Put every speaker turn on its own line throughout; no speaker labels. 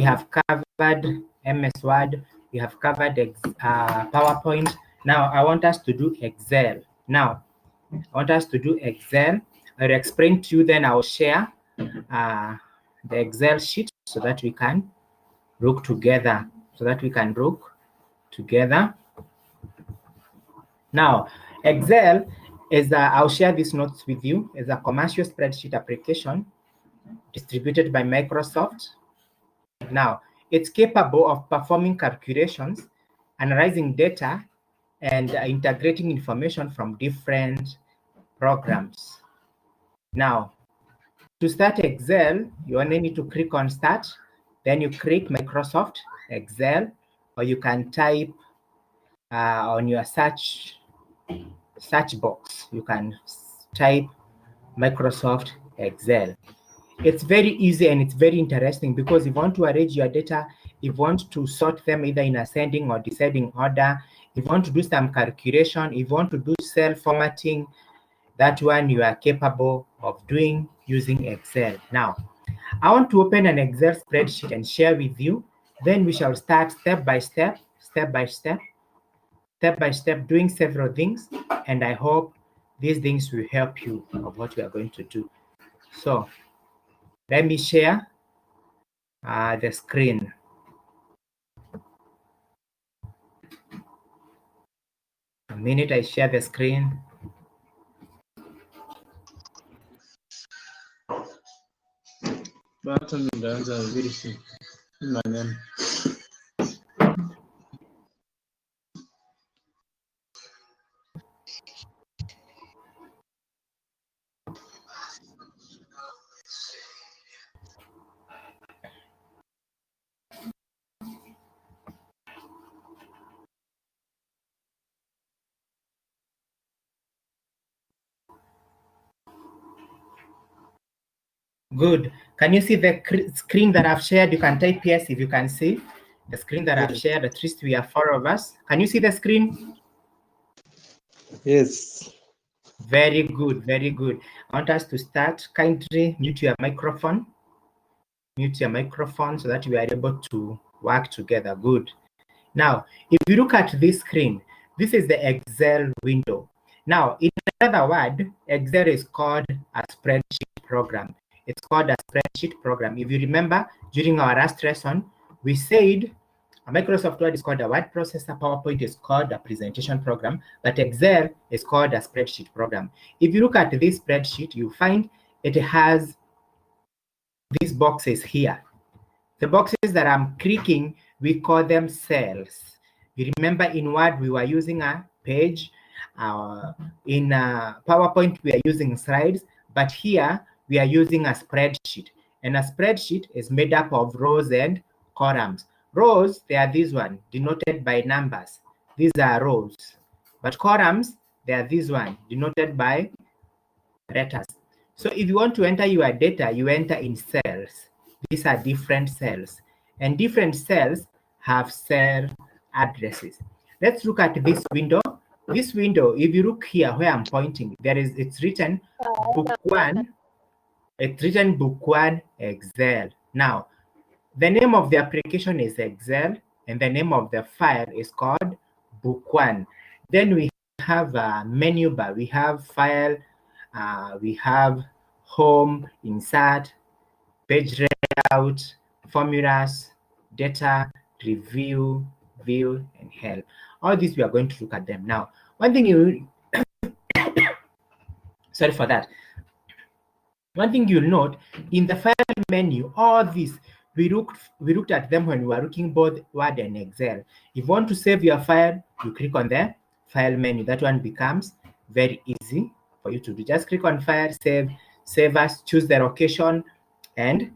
we have covered MS Word, we have covered PowerPoint. Now I want us to do Excel. I'll explain to you, then I'll share the Excel sheet so that we can look together. Now, Excel is I'll share these notes with you, is a commercial spreadsheet application distributed by Microsoft. Now, it's capable of performing calculations, analyzing data, and integrating information from different programs. Now, to start Excel, you only need to click on Start, then you click Microsoft Excel, or you can type on your search box, you can type Microsoft Excel. It's very easy and it's very interesting because if you want to arrange your data, if you want to sort them either in ascending or descending order, if you want to do some calculation, if you want to do cell formatting, that one you are capable of doing using Excel. Now, I want to open an Excel spreadsheet and share with you. Then we shall start step by step, doing several things. And I hope these things will help you of what we are going to do. So let me share the screen. A minute, I share the screen. Good. Can you see the screen that I've shared? You can type yes if you can see the screen that I've shared. At least we are 4 of us. Can you see the screen?
Yes.
Very good, very good. I want us to start. Kindly mute your microphone. Mute your microphone so that we are able to work together. Good. Now, if you look at this screen, this is the Excel window. Now, in another word, Excel is called a spreadsheet program. It's called a spreadsheet program. If you remember, during our last lesson, we said a Microsoft Word is called a word processor, PowerPoint is called a presentation program, but Excel is called a spreadsheet program. If you look at this spreadsheet, you find it has these boxes here. The boxes that I'm clicking, we call them cells. You remember in Word, we were using a page. In PowerPoint, we are using slides, but here we are using a spreadsheet. And a spreadsheet is made up of rows and columns. Rows, they are this one, denoted by numbers. These are rows. But columns, they are this one, denoted by letters. So if you want to enter your data, you enter in cells. These are different cells. And different cells have cell addresses. Let's look at this window. This window, if you look here where I'm pointing, it's written book 1. It's written book 1 Excel. Now, the name of the application is Excel, and the name of the file is called book 1. Then we have a menu bar. We have file, we have home, insert, page layout, formulas, data, review, view, and help. All these we are going to look at them now. One thing you sorry for that. One thing you'll note in the file menu, all these we looked at them when we were looking both Word and Excel. If you want to save your file, you click on the file menu. That one becomes very easy for you to do. Just click on file, save as, choose the location, and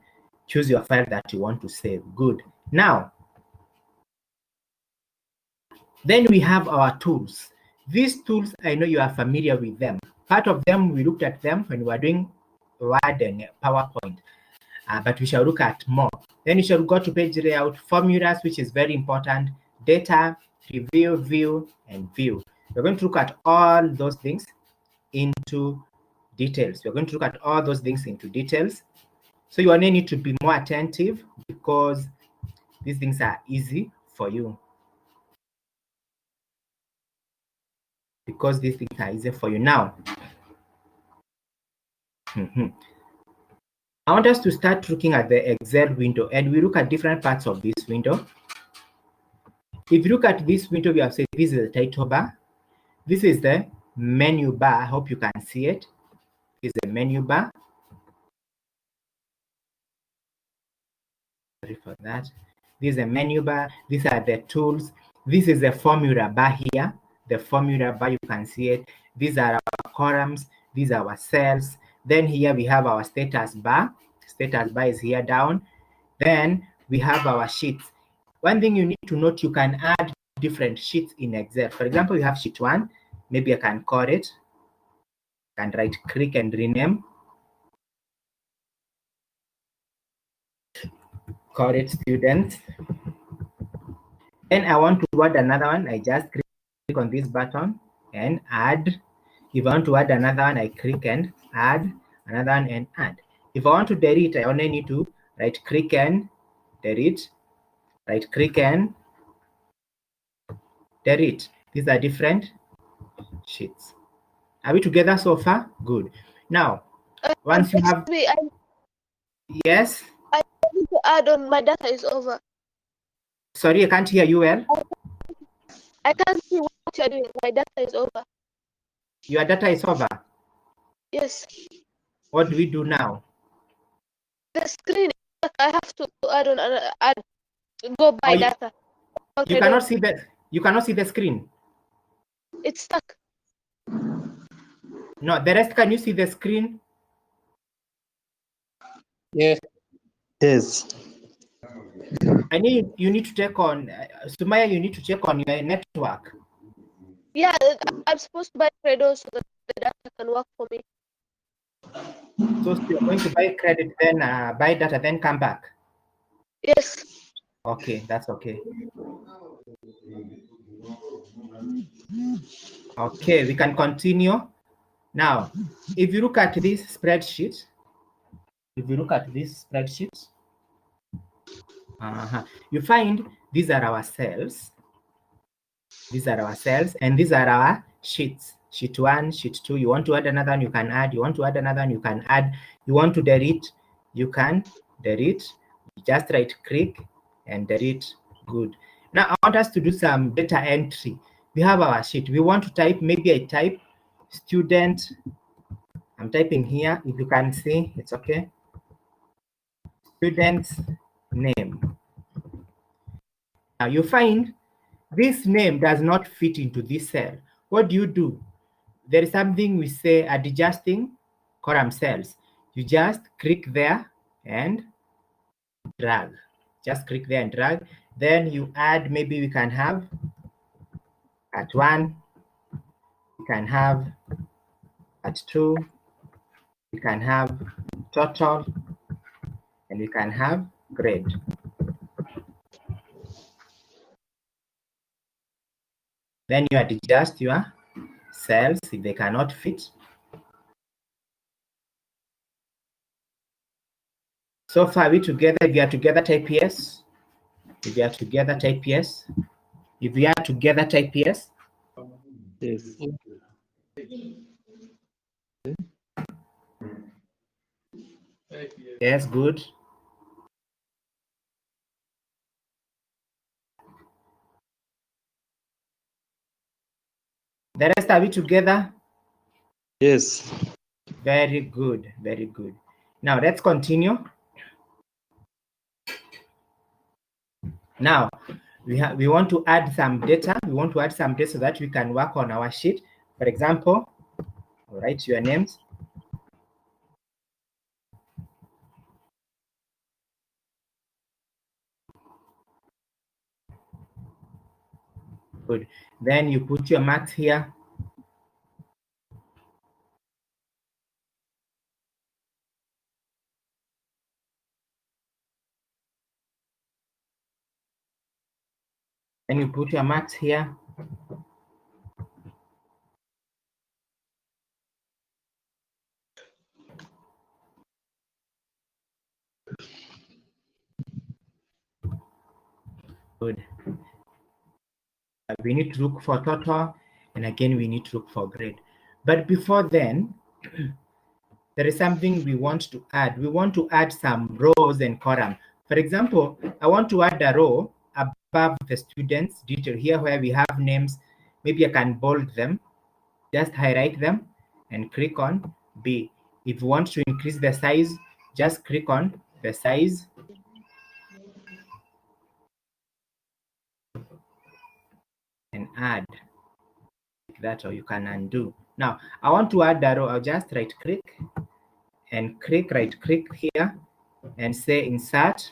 choose your file that you want to save. Good. Now, then we have our tools. These tools, I know you are familiar with them. Part of them, we looked at them when we were doing Word and PowerPoint, but we shall look at more. Then we shall go to page layout, formulas, which is very important, data, review, view, and view. We're going to look at all those things into details. We're going to look at all those things into details. So you only need to be more attentive because These things are easy for you because these things are easy for you. Now, I want us to start looking at the Excel window, and we look at different parts of this window. If you look at this window, we have said this is the title bar. This is the menu bar. I hope you can see it. This is the menu bar. Sorry for that. This is a menu bar. These are the tools. This is the formula bar here. The formula bar, you can see it. These are our columns. These are our cells. Then here we have our status bar. Status bar is here down. Then we have our sheets. One thing you need to note, you can add different sheets in Excel. For example, you have sheet 1. Maybe I can call it. I can right click and rename. Call it students. Then I want to add another one. I just click on this button and add. If I want to add another one, I click and add another one and add. If I want to delete, I only need to right click and delete. Right click and delete. These are different sheets. Are we together so far? Good. Now, once you have, yes.
I need to add on. My data is over.
Sorry, I can't hear you well.
I can't see what you're doing. My data is over.
Your data is over.
Yes.
What do we do now?
The screen. I have to add on. Add. Go by data.
You cannot see the. You cannot see the screen.
It's stuck.
No, the rest. Can you see the screen?
Yes. Yes.
I need you need to check on Sumaya. You need to check on your network.
Yeah, I'm supposed to buy Credo so that the data can work for me.
So you're going to buy credit, then buy data, then come back.
Yes.
Okay, that's okay. Okay, we can continue. Now, if you look at this spreadsheet, you find these are our cells. These are our cells, and these are our sheets. Sheet 1, sheet 2. You want to add another one, you can add. You want to add another one, you can add. You want to delete, you can delete. Just right click and delete. Good. Now I want us to do some data entry. We have our sheet. We want to type, maybe I type student. I'm typing here. If you can see, it's okay. Student's name. Now you find this name does not fit into this cell. What do? There is something we say adjusting column cells. You just click there and drag. Just click there and drag. Then you add, maybe we can have at 1, we can have at 2, we can have total, and we can have grade. Then you adjust your cells if they cannot fit. So far, we together? If you are together, type yes. If you are together, type yes. If we are together, type yes.
Yes.
Yes, good. The rest, are we together?
Yes.
Very good, very good. Now let's continue. Now we want to add some data. We want to add some data so that we can work on our sheet. For example, write your names. Good. Then you put your marks here. Then you put your marks here. Good. We need to look for total, and again, we need to look for grade. But before then, there is something we want to add. We want to add some rows and columns. For example, I want to add a row above the students' detail here where we have names. Maybe I can bold them, just highlight them and click on B. If you want to increase the size, just click on the size and add like that, or you can undo. Now, I want to add a row. I'll just right click and right click here and say insert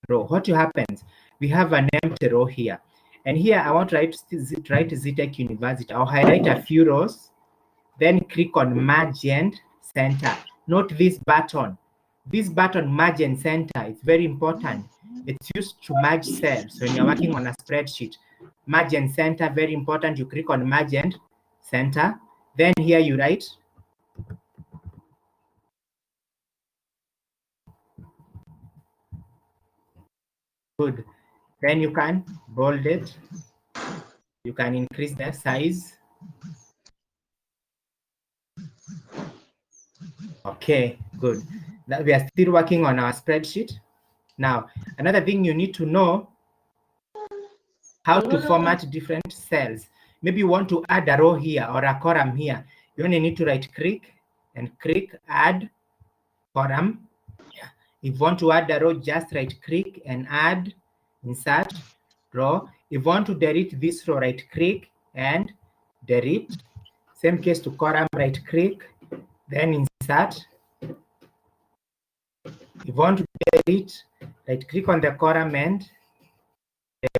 row. What happens? We have an empty row here. And here I want to write Zetech University. I'll highlight a few rows, then click on merge and center. Note this button. This button, merge and center, it's very important. It's used to merge cells when you're working on a spreadsheet. Merge and center, very important. You click on merge and center. Then here you write good. Then you can bold it. You can increase the size. Okay, good. That we are still working on our spreadsheet. Now, another thing you need to know how to format different cells. Maybe you want to add a row here or a column here. You only need to right click and click add column. If you want to add a row, just right click and add insert row. If you want to delete this row, right click and delete. Same case to column, right click, then insert. If you want to delete, right click on the column and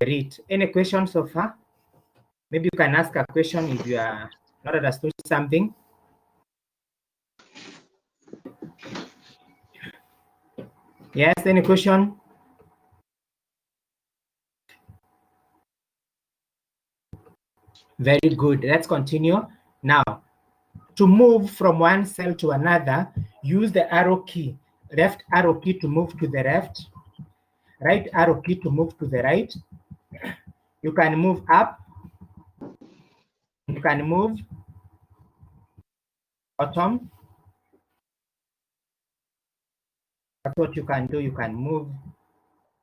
delete. Any questions so far? Maybe you can ask a question if you are not understood something. Yes, any question? Very good. Let's continue. Now, to move from one cell to another, use the arrow key. Left arrow key to move to the left. Right arrow key to move to the right. You can move up. You can move bottom. That's what you can do. You can move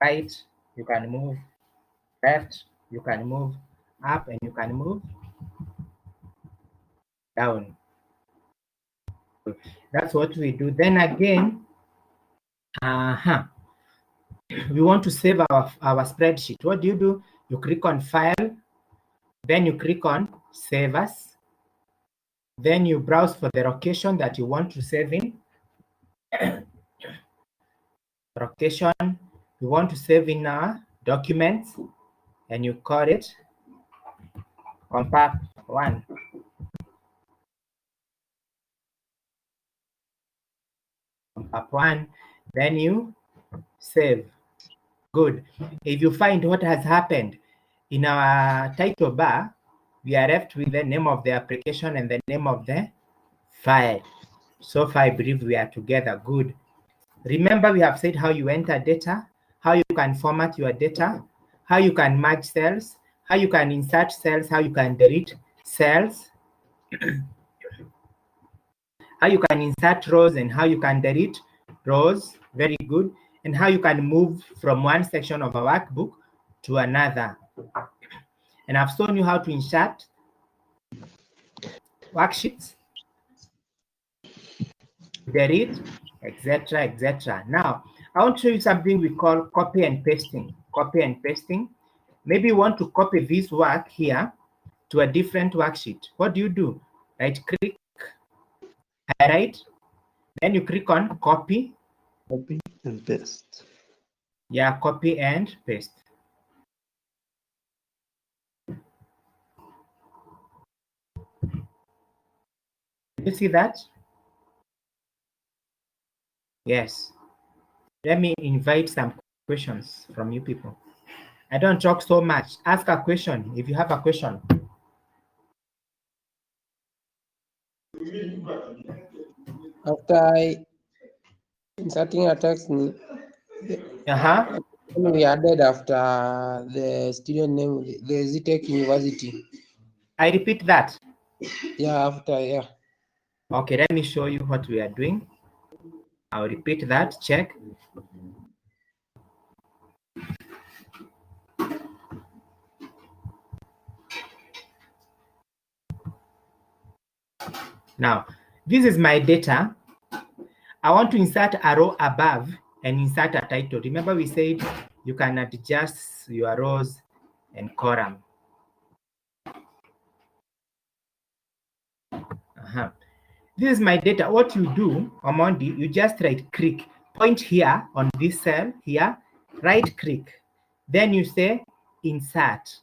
right. You can move left. You can move up, and you can move down. That's what we do. Then again, we want to save our spreadsheet. What do? You click on File, then you click on Save As. Then you browse for the location that you want to save in. Location, you want to save in our documents, and you call it Compact 1. Compact 1, then you save. Good. If you find what has happened in our title bar, we are left with the name of the application and the name of the file. So far, I believe we are together. Good. Remember, we have said how you enter data, how you can format your data, how you can merge cells, how you can insert cells, how you can delete cells, how you can insert rows and how you can delete rows. Very good. And how you can move from one section of a workbook to another. And I've shown you how to insert worksheets, delete, etc., etc. Now, I want to show you something we call copy and pasting. Copy and pasting. Maybe you want to copy this work here to a different worksheet. What do? Right click, highlight, then you click on copy.
Copy and paste.
Yeah, copy and paste. You see that? Yes. Let me invite some questions from you people. I don't talk so much. Ask a question if you have a question.
After inserting a text, We added after the student name, the ZTech University.
I repeat that.
Yeah, after, yeah.
Okay, let me show you what we are doing. I'll repeat that, check. Now, this is my data. I want to insert a row above and insert a title. Remember we said you can adjust your rows and column. This is my data. What you do, Omondi, you just right click, point here on this cell here, right click. Then you say insert.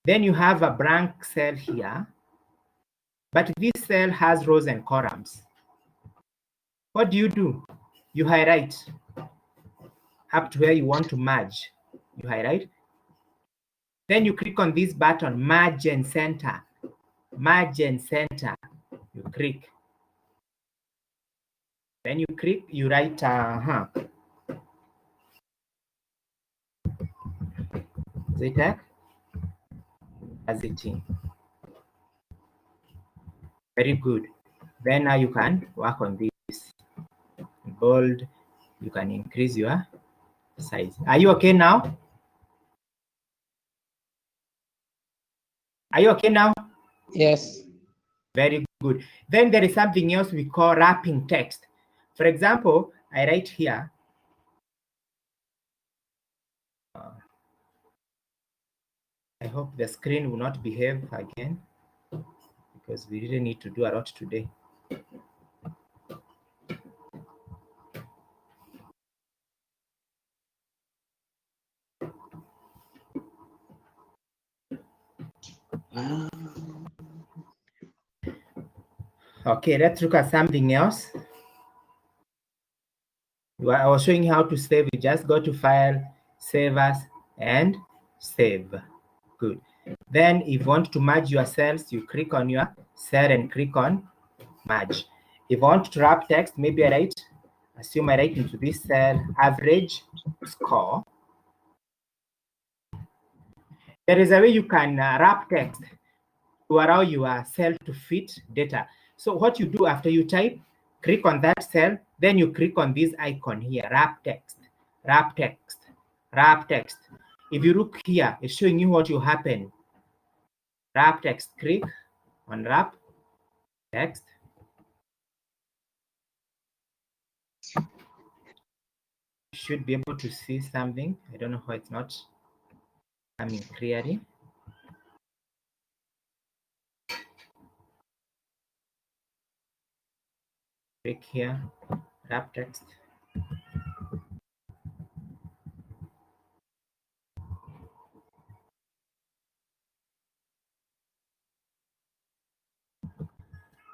Then you have a blank cell here, but this cell has rows and columns. What do? You highlight up to where you want to merge. You highlight. Then you click on this button, merge and center. Merge and center. You click. Then you click, you write, ZTech as a team. Very good. Then now you can work on this. Bold, you can increase your size. Are you okay now? Are you okay now?
Yes.
Very good. Then there is something else we call wrapping text. For example, I write here, I hope the screen will not behave again because we really need to do a lot today. Okay, let's look at something else. I was showing you how to save. You just go to File, Save As, and Save. Good. Then if you want to merge your cells, you click on your cell and click on Merge. If I want to wrap text, maybe I assume I write into this cell, average score. There is a way you can wrap text to allow your cell to fit data. So what you do after you type, click on that cell, then you click on this icon here, wrap text, wrap text, wrap text. If you look here, it's showing you what will happen. Wrap text, click on wrap text. You should be able to see something. I don't know why it's not coming clearly. Click here, wrap text.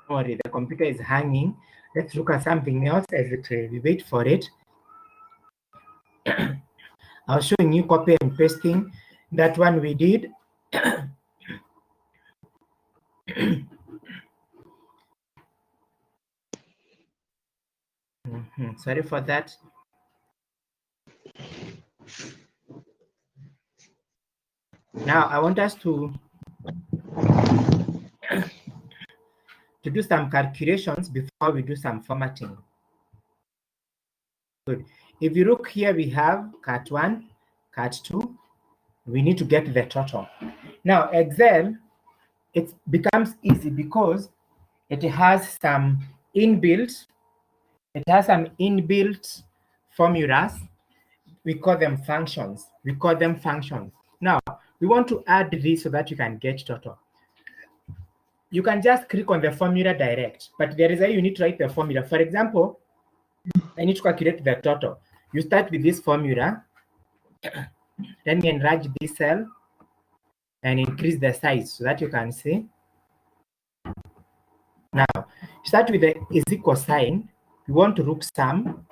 Sorry, the computer is hanging. Let's look at something else as we wait for it. I was showing you copy and pasting. That one we did. Sorry for that. Now I want us to do some calculations before we do some formatting. Good. If you look here, we have cut 1, cut 2. We need to get the total. Now Excel, it becomes easy because it has some inbuilt formulas. We call them functions. Now, we want to add this so that you can get total. You can just click on the formula direct, but there is a you need to write the formula. For example, I need to calculate the total. You start with this formula, then you enlarge this cell and increase the size so that you can see. Now, start with the is equal sign. You want to look sum,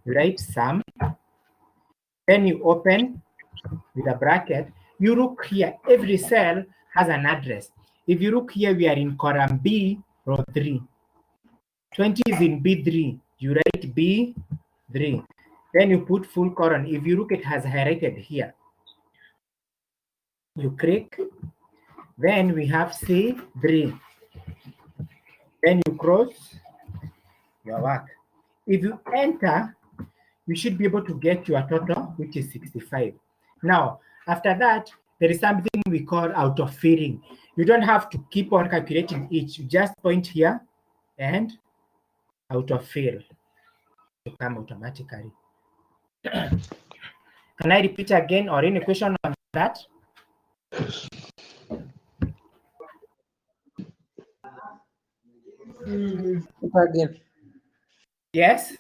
you write sum, then you open with a bracket. You look here, every cell has an address. If you look here, we are in column B, row 3. 20 is in B3. You write B3. Then you put full colon. If you look, it has highlighted here. You click. Then we have C3. Then you cross your work. If you enter, you should be able to get your total, which is 65. Now, after that, there is something we call autofilling. You don't have to keep on calculating each. You just point here and autofill to come automatically. Can I repeat again, or any question on that?
Again.
Yes?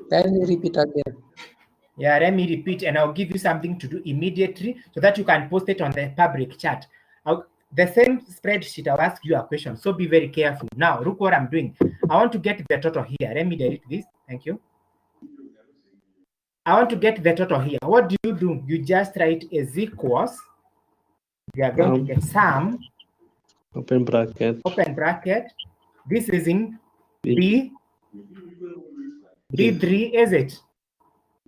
Can you repeat again?
Yeah, let me repeat, and I'll give you something to do immediately so that you can post it on the public chat. The same spreadsheet, I'll ask you a question, so be very careful. Now, look what I'm doing. I want to get the total here. Let me delete this. Thank you. I want to get the total here. What do? You just write is equals. You are going to get sum.
Open bracket.
Open bracket. This is in B3, is it?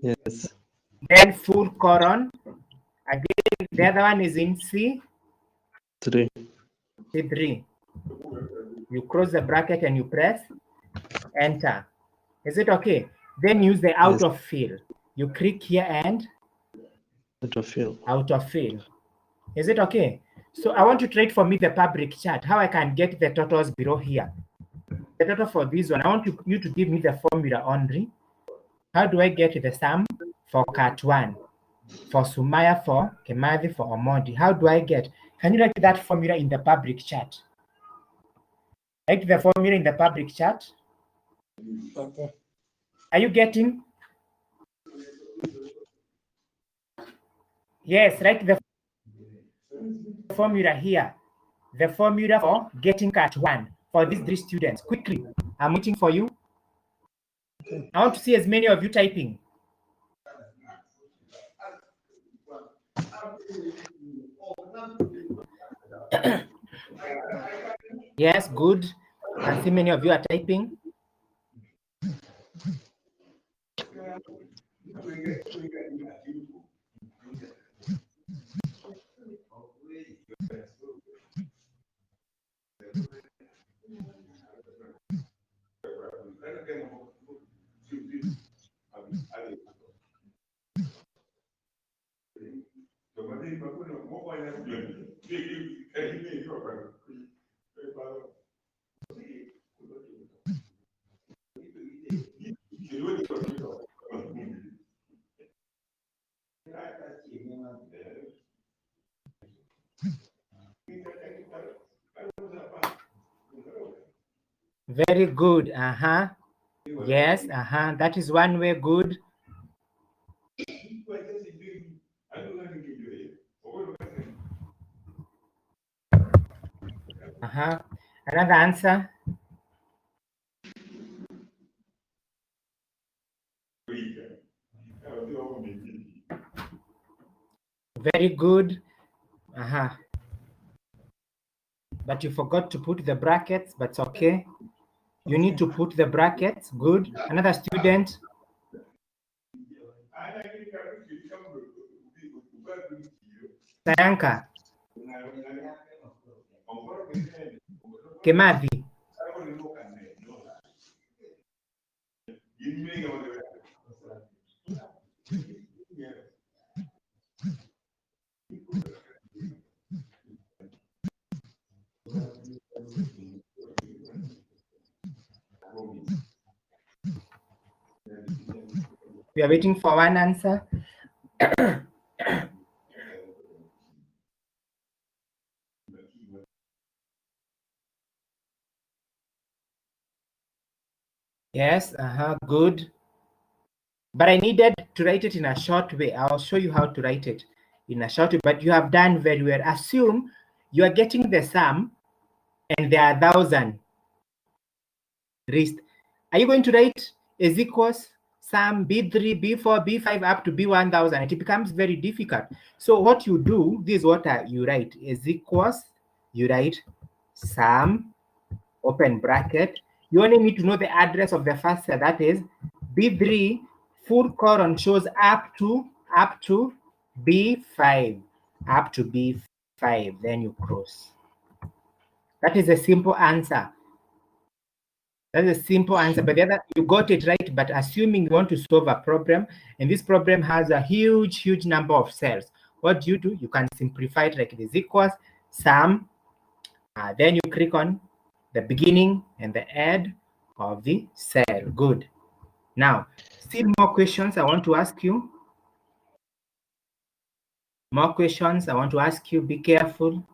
Yes.
Then full colon. Again, the other one is in C3.
3.
You close the bracket and you press enter. Is it okay? Then use the autofill. You click here and autofill. Is it okay? So I want to trade for me the public chat, how I can get the totals below here. The total for this one, I want you to give me the formula only. How do I get the sum for Cat 1, for Sumaya, for Kemathi, for Omondi? How do I get? Can you write that formula in the public chat? Write the formula in the public chat.
Okay.
Are you getting? Yes, write the formula here. The formula for getting Cat 1 for these 3 students. Quickly, I'm waiting for you. I want to see as many of you typing. Yes, good. I see many of you are typing. Very good. Yes, that is one way. Good. Another answer. Very good. But you forgot to put the brackets, but it's okay. You need to put the brackets. Good. Another student. Sayanka. Kemathi. We are waiting for one answer. Yes, good. But I needed to write it in a short way. I'll show you how to write it in a short way, but you have done very well. Assume you are getting the sum and there are 1,000 list. Are you going to write is equals sum B3, B4, B5 up to B1000? It becomes very difficult. So what you do, this is what you write is equals, you write sum, open bracket. You only need to know the address of the first cell, that is B3 Full colon shows up to B5. Up to B5, then you cross. That is a simple answer. That's a simple answer, but the other, you got it right. But assuming you want to solve a problem, and this problem has a huge number of cells, what do? You can simplify it like this equals sum. Then you click on the beginning and the end of the cell. Good. Now, still more questions I want to ask you. More questions I want to ask you. Be careful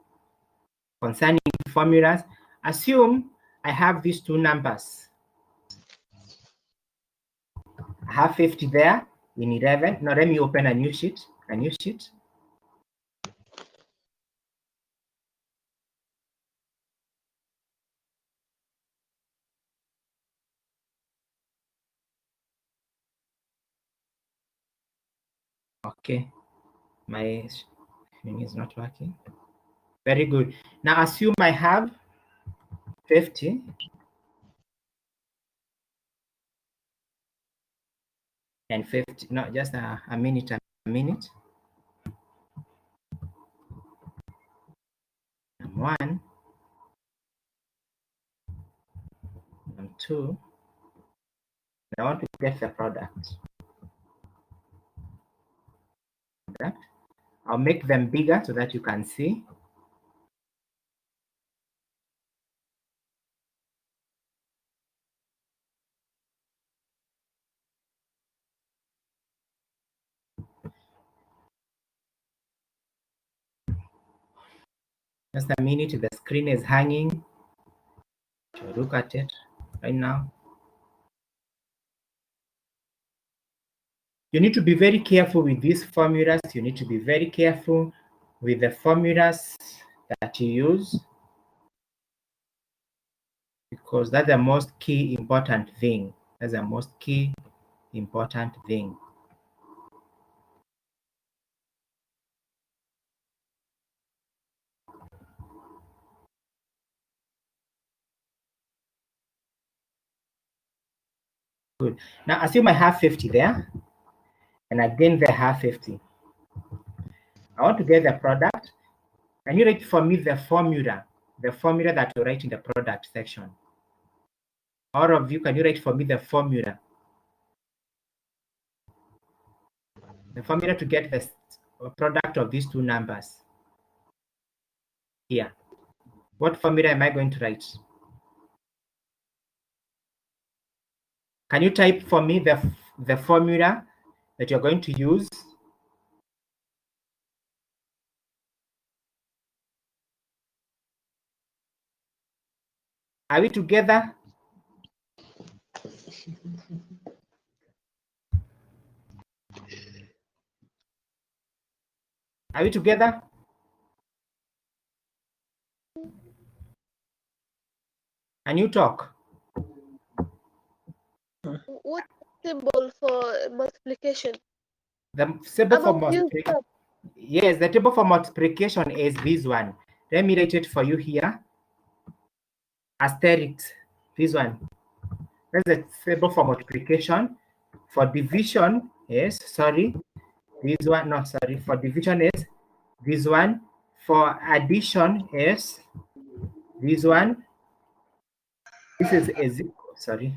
concerning formulas. Assume I have these two numbers. I have 50 there in 11. Now let me open a new sheet. Okay, my thing is not working. Very good. Now assume I have 50 and 50. No, just a minute. And 1 and 2. I want to get the product. I'll make them bigger so that you can see. Just a minute, the screen is hanging. Look at it right now. You need to be very careful with these formulas. You need to be very careful with the formulas that you use, because that's the most key important thing. That's the most key important thing. Good. Now assume I have 50 there, and again they have 50. I want to get the product. Can you write for me the formula that you write in the product section? All of you, can you write for me the formula? The formula to get the product of these two numbers here. What formula am I going to write? Can you type for me the formula that you're going to use? Are we together? Are we together? Can you talk?
What symbol for multiplication?
The symbol for multiplication. Yes, the table for multiplication is this one. Let me write it for you here. Asterisk, this one. That's the table for multiplication. For division is, sorry, this one, no, sorry, for division is this one. For addition is this one. This is sorry.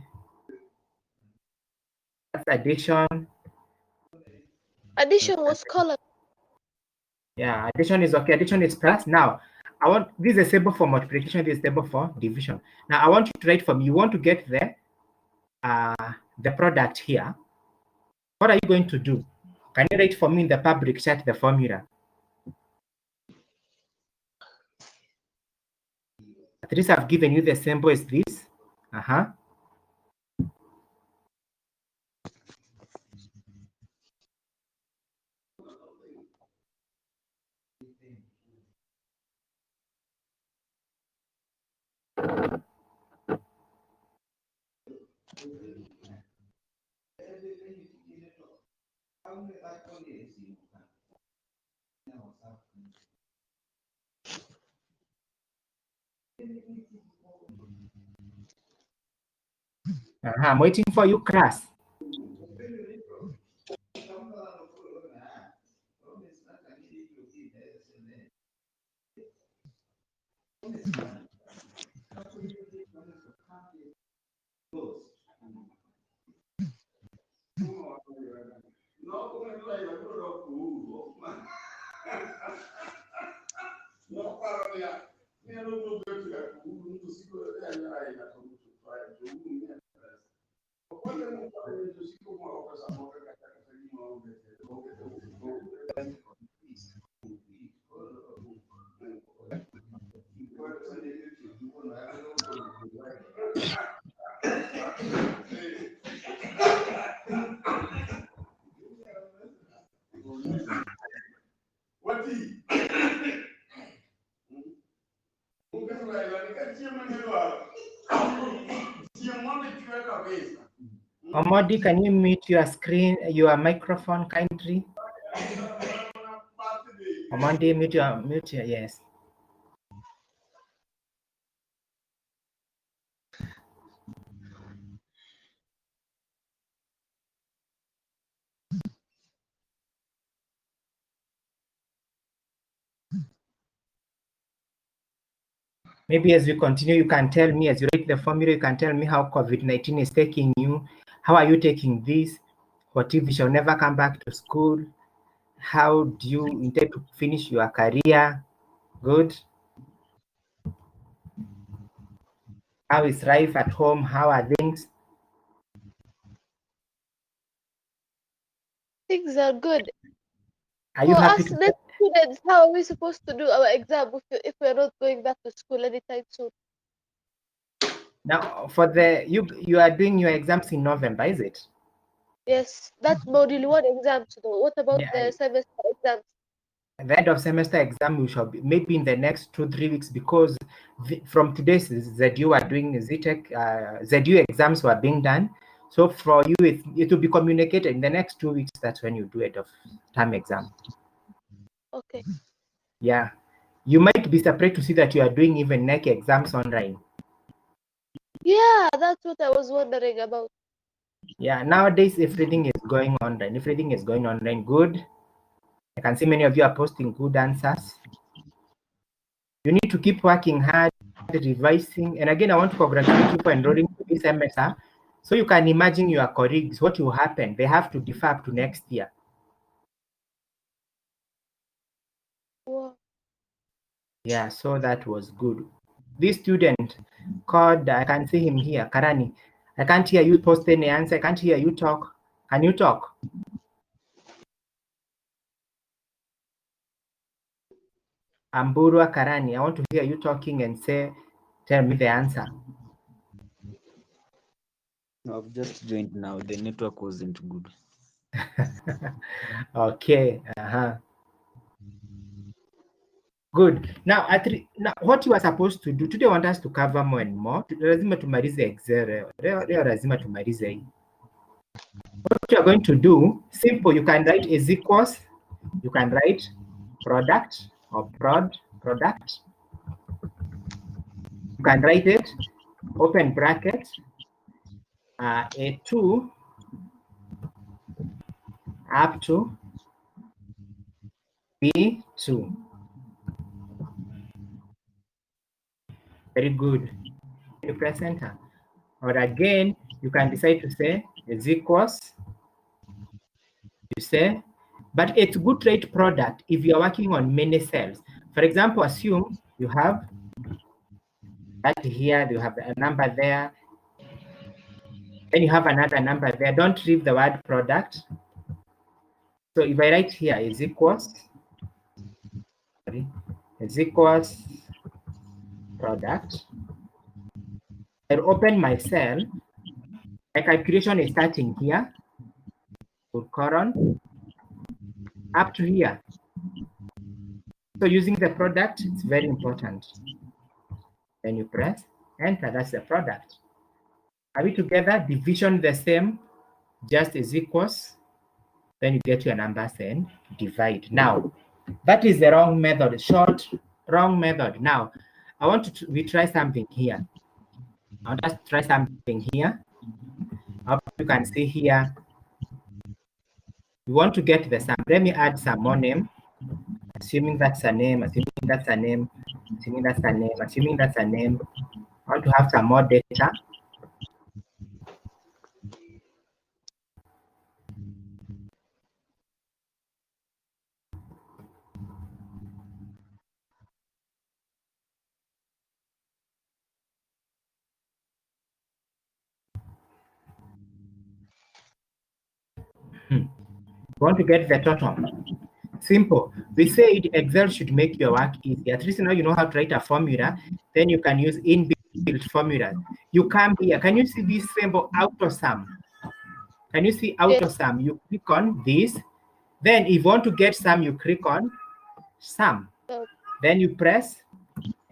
That's addition.
Addition was column.
Yeah, addition is okay. Addition is plus. Now, I want this is a table for multiplication. This is a table for division. Now, I want you to write for me. You want to get the product here. What are you going to do? Can you write for me in the public chat the formula? At least I've given you the symbol is this. I'm waiting for you, class. Omodi, can you mute your screen, your microphone kindly? Omodi, mute your, yes. Maybe as we continue, you can tell me, as you write the formula, you can tell me how COVID-19 is taking you. How are you taking this? What if you shall never come back to school? How do you intend to finish your career? Good. How is life at home? How are things?
Things are good.
Are you
For
happy
us,
to
net students, how are we supposed to do our exam if we're not going back to school anytime soon?
now? For the you are doing your exams in November, is it?
Yes, that's module 1 exams though. What about
Yeah,
the semester exams?
at the end of semester exam, we shall be maybe in the next 2-3 weeks, because from today's ZU are doing ZTech, ZU exams were being done. So for you, it will be communicated in the next 2 weeks. That's when you do it of term exam.
Okay.
Yeah, you might be surprised to see that you are doing even NEC exams online.
Yeah, that's what I was wondering about.
Yeah, nowadays everything is going online. Everything is going online. Good. I can see many of you are posting good answers. You need to keep working hard, revising. And again, I want to congratulate you for enrolling to this semester. So you can imagine your colleagues, what will happen. They have to defer up to next year.
Wow.
Yeah, so that was good. This student called, I can see him here, Karani. I can't hear you post any answer. I can't hear you talk. Can you talk? Amburwa Karani, I want to hear you talking and tell me the answer.
I've just joined now. The network wasn't good.
Okay. Good. Now, now, what you are supposed to do today, I want us to cover more and more. Lazima tumalize Excel. Leo lazima tumalize hii. What you are going to do, simple. You can write is equals. You can write product or product. You can write it open bracket A2 up to B2. Very good. You press enter. Or again, you can decide to say is equals. You say, but it's good to write product if you're working on many cells. For example, assume you have that here, you have a number there, then you have another number there. Don't leave the word product. So if I write here is equals, product, I'll open my cell. My calculation is starting here, colon, up to here. So using the product, it's very important. Then you press enter, that's the product. Are we together? Division the same, just is equals. Then you get your numbers and divide. Now, that is the wrong method, wrong method. Now, I want we try something here. I'll just try something here. You can see here, we want to get the sum. Let me add some more name, assuming that's a name, assuming that's a name, assuming that's a name, assuming that's a name. I want to have some more data. Want to get the total. Simple. We said Excel should make your work easy. At least now you know how to write a formula. Then you can use inbuilt formulas. You come here. Can you see this symbol auto sum? Can you see auto sum? You click on this. Then if you want to get sum, you click on sum. Then you press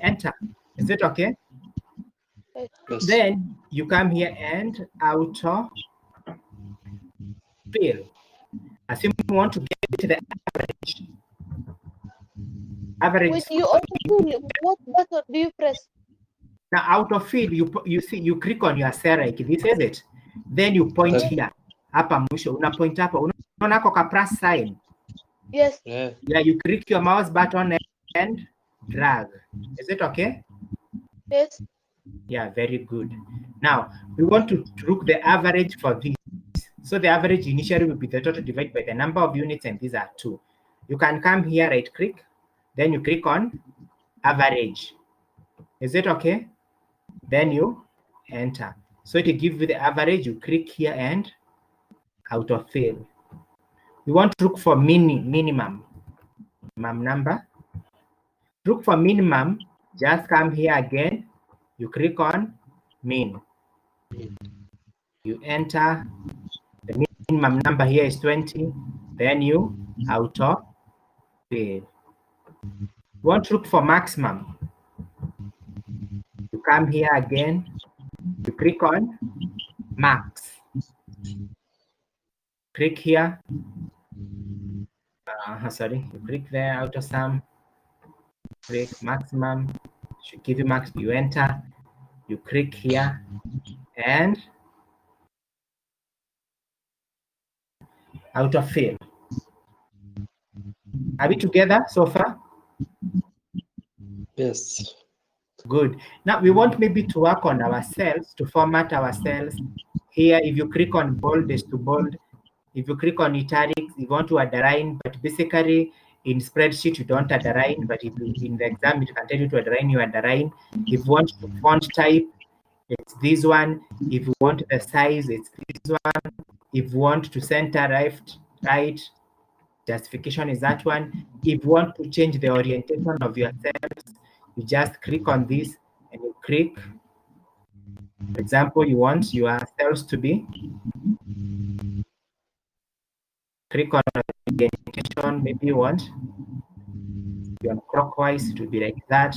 enter. Is it okay?
Yes.
Then you come here and auto fill. Assume you want to get to the average.
When you auto-fill, what button do you press?
Now auto fill, you see, you click on your cell like this, is it? Then you point here. Hapa mwisho, una point hapa. Unaona kwa plus sign.
Yes.
Yeah.
Yeah, you click your mouse button and drag. Is it okay?
Yes.
Yeah, very good. Now, we want to look the average for this. So the average initially will be the total divided by the number of units, and these are 2. You can come here, right click, then you click on average. Is it okay? Then you enter. So to give you the average, you click here and autofill. We want to look for minimum number. Look for minimum, just come here again, you click on min. You enter, the minimum number here is 20, then you autofill. Want to look for maximum. You come here again, you click on max. Click here. Sorry, you click there, auto sum. Click maximum. Should give you max. You enter. You click here, and autofill. Are we together so far?
Yes.
Good. Now we want maybe to work on our cells, to format our cells. Here, if you click on bold, is to bold. If you click on italics, you want to underline, but basically in spreadsheet, you don't underline, but if you, in the exam, it can tell you to underline, you underline. If you want to font type, it's this one. If you want the size, it's this one. If you want to center right, justification is that one. If you want to change the orientation of your cells, you just click on this and you click. For example, you want your cells to be, click on orientation, maybe you want clockwise to be like that.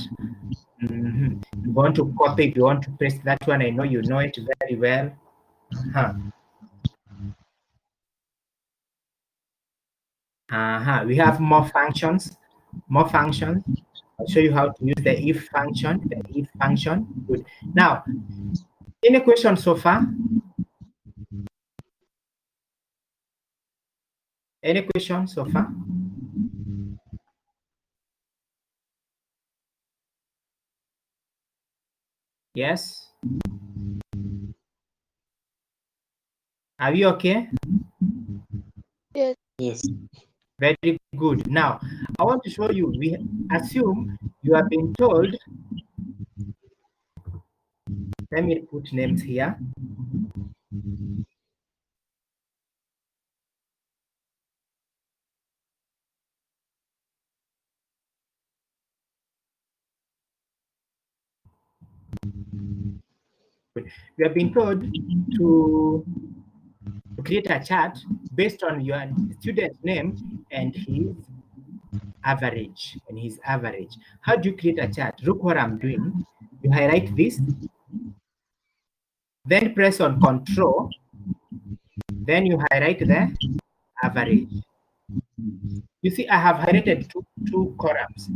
You want to copy, if you want to paste that one, I know you know it very well. We have more functions. I'll show you how to use the if function. Good. Now, any questions so far? Any questions so far? Yes? Are you okay?
Yes.
Yes.
Very good. Now, I want to show you, we assume you have been told, let me put names here. You have been told to create a chart based on your student's name and his average. How do you create a chart? Look what I'm doing. You highlight this, then press on Control, then you highlight the average. You see, I have highlighted two columns.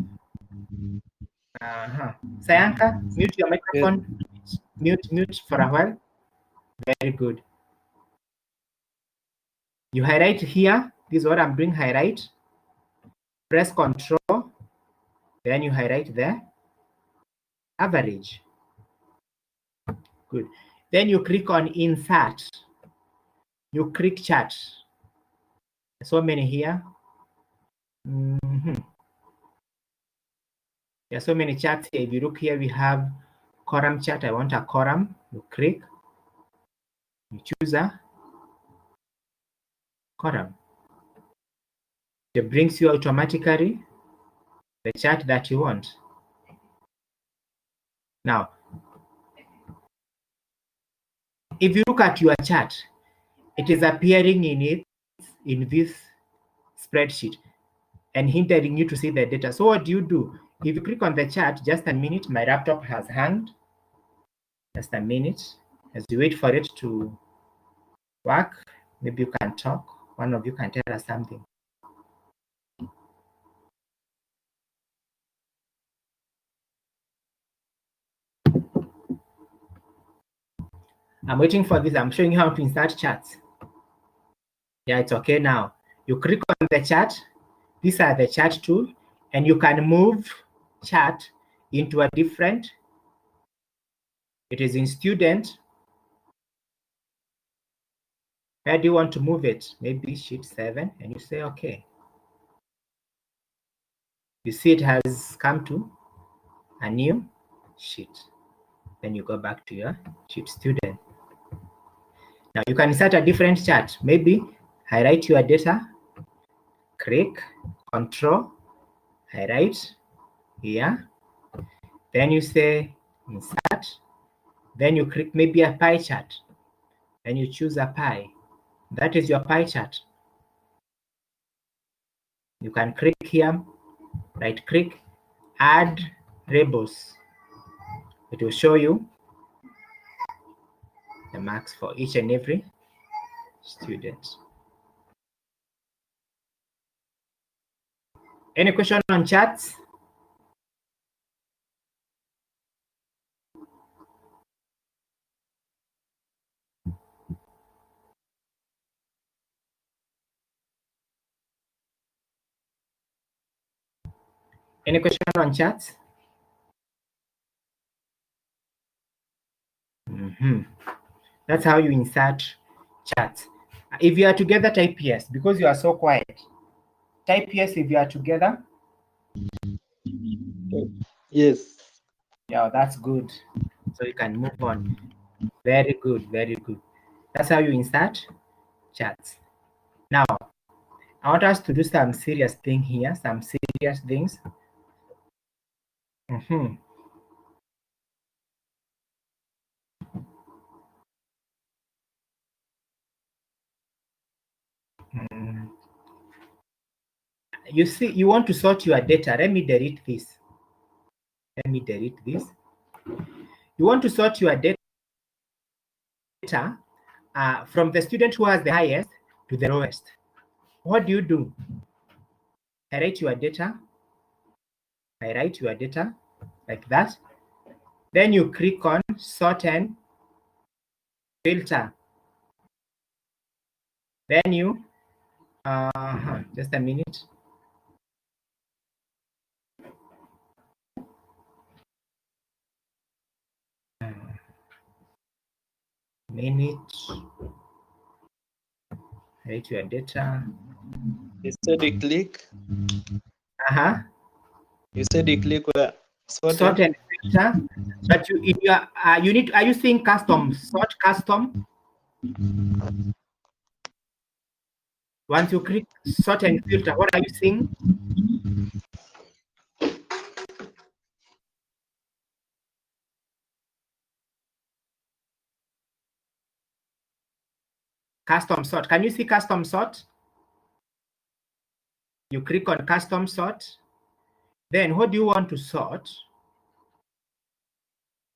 Sayanka, mute your microphone. Mute for a while. Very good. You highlight here. This is what I'm doing, highlight. Press Control, then you highlight the average. Good. Then you click on Insert. You click Chart. So many here. There are so many charts here. If you look here, we have Quorum chart. I want a Quorum. You click. You choose a. Quorum. It brings you automatically the chart that you want. Now, if you look at your chart, it is appearing in this spreadsheet and hindering you to see the data. So what do? If you click on the chart, just a minute, my laptop has hanged. Just a minute, as you wait for it to work, maybe you can talk. One of you can tell us something. I'm waiting for this. I'm showing you how to insert charts. Yeah, it's okay now. You click on the chart. These are the chart tool, and you can move chart into a different. It is in student. Where do you want to move it? Maybe sheet 7, and you say okay. You see it has come to a new sheet. Then you go back to your sheet student. Now you can insert a different chart. Maybe highlight your data, click, control, highlight here. Then you say insert. Then you click maybe a pie chart. Then you choose a pie. That is your pie chart. You can click here, right click, add labels. It will show you the marks for each and every student. Any question on charts? Any question on charts? That's how you insert charts. If you are together, type yes, because you are so quiet. Type yes if you are together.
Yes.
Yeah, that's good. So you can move on. Very good, very good. That's how you insert charts. Now, I want us to do some serious thing here, some serious things. You see, you want to sort your data. Let me delete this. Let me delete this. You want to sort your data from the student who has the highest to the lowest. What do? Highlight your data. Highlight your data like that. Then you click on sort and filter. Then you, just a minute. Highlight your data.
You said you click. You said you click where?
Sort and filter. But you, if you are, you need. Are you seeing custom? Sort custom. Once you click sort and filter, what are you seeing? Custom sort. Can you see custom sort? You click on custom sort. Then what do you want to sort?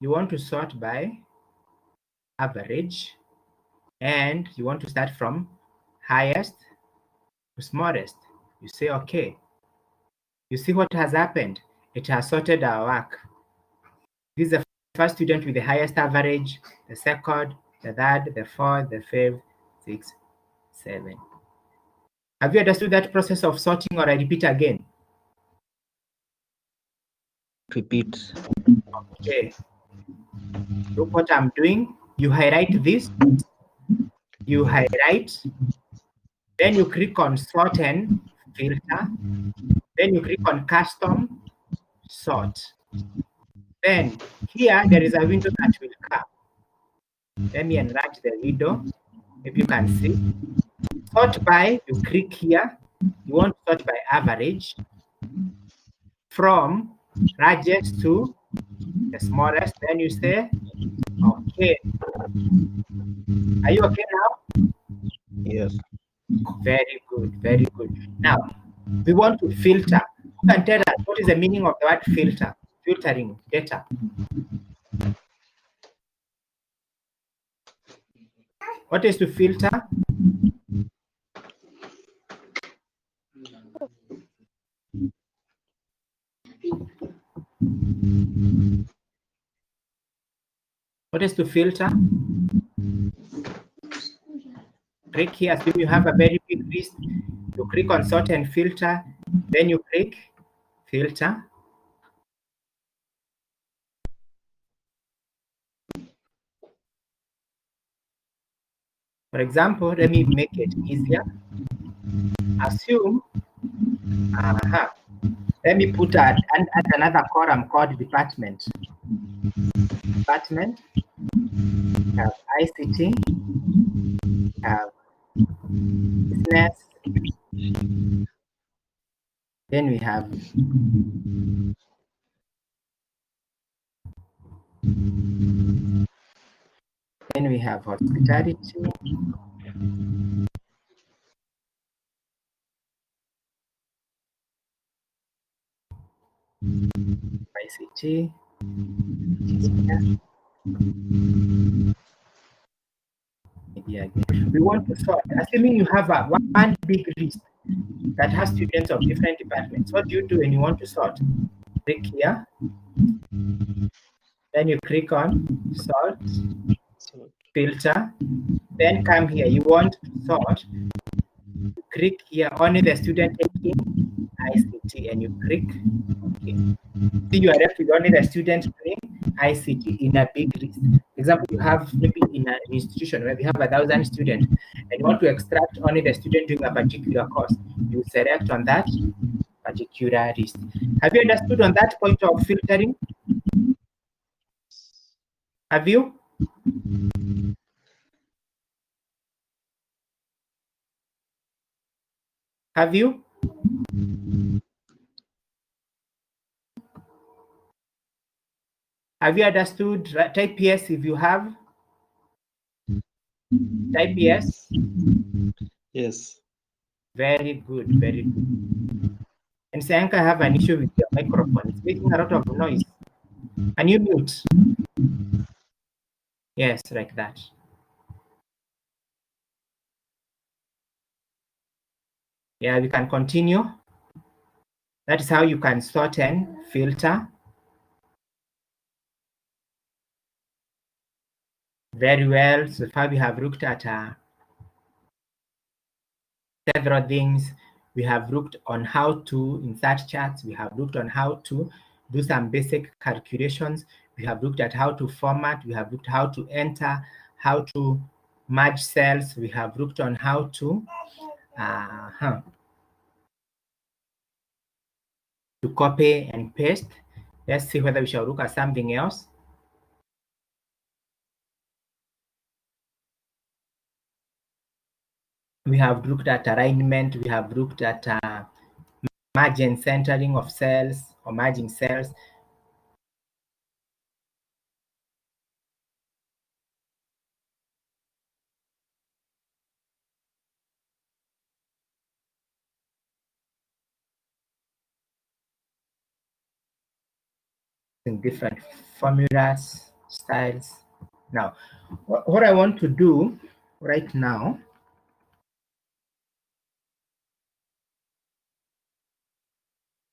You want to sort by average, and you want to start from highest to smallest. You say okay. You see what has happened? It has sorted our work. This is the first student with the highest average, the second, the third, the fourth, the fifth, 6, 7. Have you understood that process of sorting, or I repeat again?
Repeat.
Okay. Look what I'm doing. You highlight this. You highlight. Then you click on sort and filter. Then you click on custom sort. Then here there is a window that will come. Let me enlarge the window. If you can see. Sort by, you click here. You want to sort by average from largest to the smallest. Then you say, okay. Are you okay now?
Yes.
Very good, very good. Now, we want to filter. You can tell us what is the meaning of the word filter, filtering data. What is to filter? What is to filter? Click here, assume you have a very big list. You click on sort and filter, then you click filter. For example, let me make it easier. Assume, let me put add another column called department. Department, have ICT, have business, then we have hospitality, ICT, media. We want to sort, assuming you have one big list that has students of different departments. What do you do when you want to sort? Click here, then you click on sort, filter, then come here. You want to sort, you click here, only the student taking ICT, and you click OK. See, you are left with only the student doing ICT in a big list. For example, you have maybe in an institution where we have 1,000 students, and you want to extract only the student doing a particular course. You select on that particular list. Have you understood on that point of filtering? Have you? Have you? Have you understood? Type yes if you have. Type yes.
Yes.
Very good, very good. And Sayanka, I have an issue with your microphone. It's making a lot of noise. Can you mute? Yes, like that. Yeah, we can continue. That is how you can sort and filter. Very well. So far we have looked at several things. We have looked on how to insert charts. We have looked on how to do some basic calculations. We have looked at how to format. We have looked how to enter, how to merge cells. We have looked on how to copy and paste. Let's see whether we shall look at something else. We have looked at alignment. We have looked at merge and centering of cells or merging cells. In different formulas, styles. Now, what I want to do right now,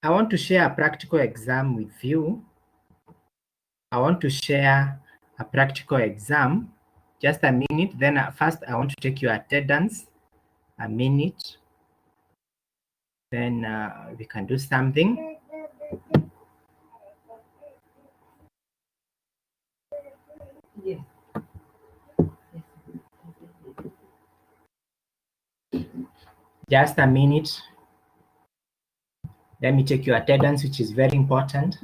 I want to share a practical exam with you. I want to share a practical exam. Just a minute. Then first, I want to take your attendance. A minute. Then we can do something. Yes. Just a minute. Let me check your attendance, which is very important.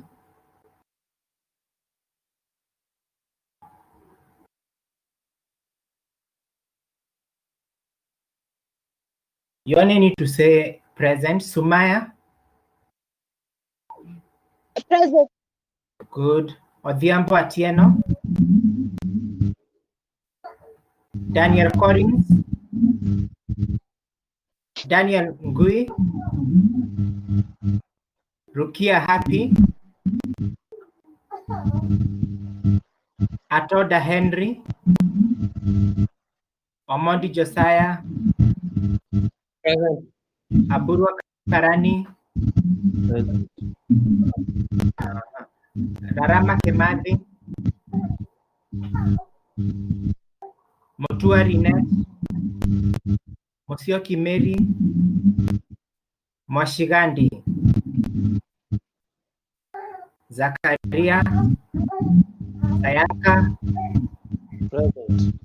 You only need to say present. Sumaya.
Present.
Good. Odhiambo Atieno. Daniel Collins. Daniel Ngui. Rukia Happy. Atoda Henry. Omondi Josiah.
Present.
Aburwa Karani.
Present.
Rarama Kemadi. Motua Rinet. Mosioki Mary. Mwashigandi. Zakaria. Sayaka.
Present.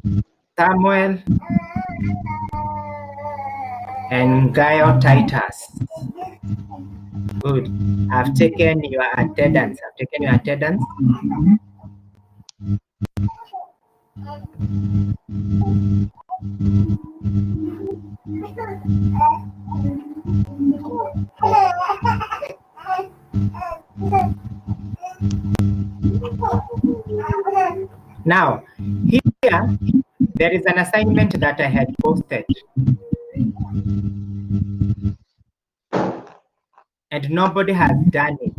Samuel. And Gaio Titus. Good. I've taken your attendance. Now, here there is an assignment that I had posted. And nobody has done it.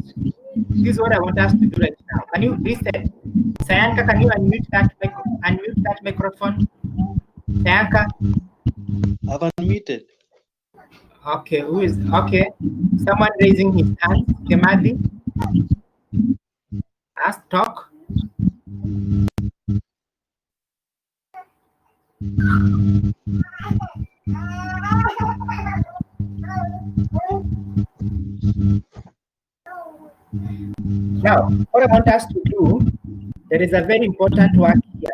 This is what I want us to do right now. Can you listen? Sayanka, can you unmute that microphone? Sayanka?
I've unmuted.
Okay, who is okay? Someone raising his hand. Kemadi? Ask, talk. Now, what I want us to do, there is a very important work here.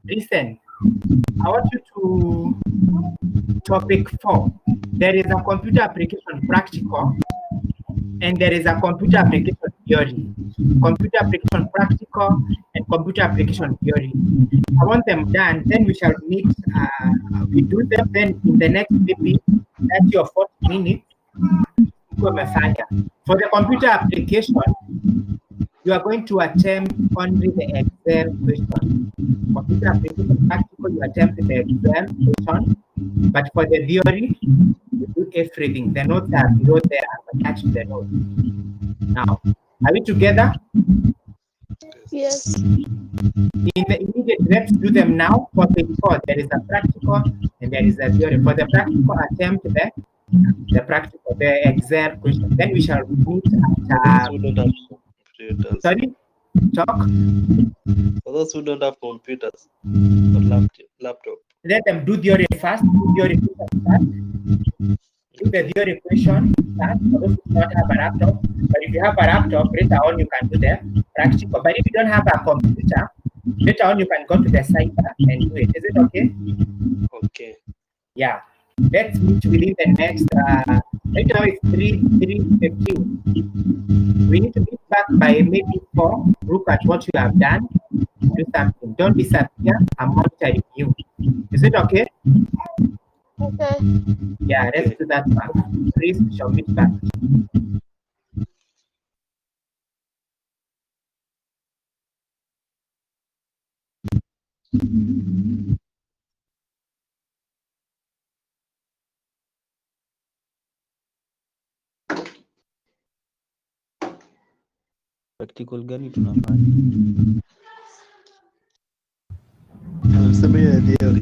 Listen, I want you to topic 4. There is a computer application practical and there is a computer application theory. Computer application practical and computer application theory. I want them done, then we shall meet, we do them, then in the next maybe 30 or 40 minutes, for the computer application, you are going to attempt only the Excel question. Computer application practical, you attempt the Excel question, but for the theory, you do everything. The notes are below there, attached to the notes. Now, are we together?
Yes.
In the immediate, let's do them now. For the before, there is a practical and there is a theory. For the practical, attempt the practical, the Excel question. Then we shall meet at
Who don't have computers.
sorry, talk.
For those who don't have computers or laptop.
Let them do theory first. Do theory first. Do the theory question first. For those who don't have a laptop, but if you have a laptop, later on you can do the practical. But if you don't have a computer, later on you can go to the site and do it. Is it okay?
Okay.
Yeah. Let's meet within the next. Right now it's 3:15. We need to meet back by maybe 4. Look at what you have done. Do something. Don't disappear. I'm monitoring you. Is it okay?
Okay.
Yeah, let's do that back. Please, we shall meet back.
Practical gani tunafanya?
Anasema hiyo ya theory.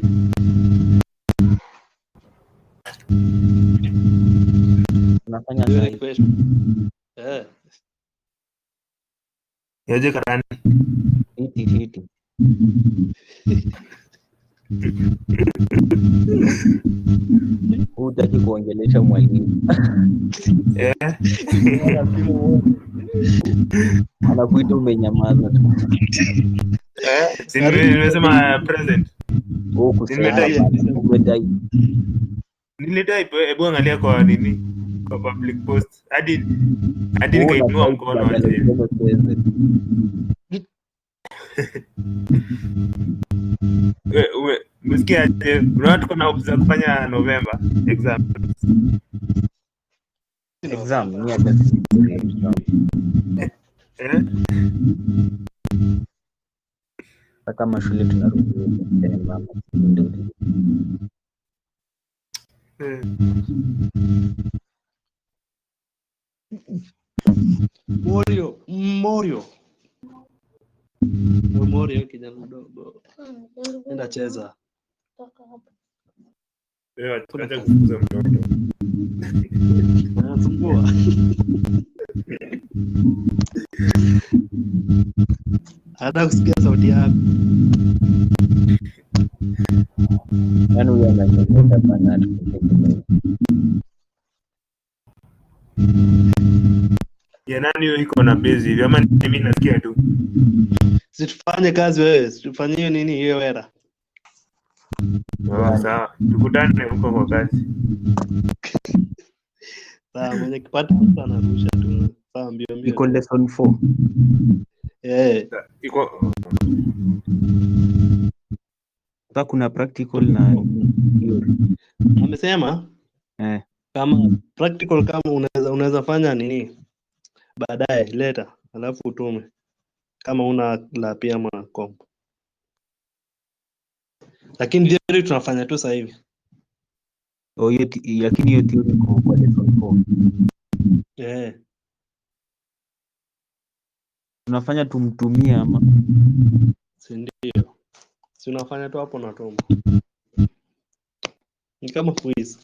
Tunafanya
Theory
side.
question.
Yaje karani.
Hiti. Hutaki kuongelesha mwalimu. Anakuita umenyamaza tu.
Si nimesema present.
Umedai.
Nilitype, hebu angalia kwa nini? Kwa public post. Hadi nikainua mkono aje. Msikia aje? Unaona tuko na hopes za kufanya November exam.
Exam ni hata si exam. Kama shule tunarudi September ndio.
Morio kijana mdogo. Nenda cheza.
Acha kufukuza mtoto.
Anasumbua. Hata kusikia sauti yako.
Yaani huyo ananiambia bana
Ya nani hiyo iko na base hivi ama mimi nasikia tu.
Situfanye kazi wewe, situfanyie nini hiyo era.
Sawa, tukutane huko kwa kazi.
Sawa, mwenye kipato anarusha tu. Sawa, mbio.
iko lesson 4.
Iko
Sasa kuna practical na theory.
Amesema kama practical kama unaweza fanya nini baadaye leta alafu utume kama una la pia ama comp. Lakini theory tunafanya tu sasa hivi.
Lakini hiyo theory kwa lesson 4. Tunafanya tumtumie ama
si ndio? Si unafanya tu hapo na tuma. Ni kama quiz.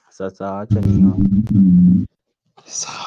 Sasa acha ni
sawa.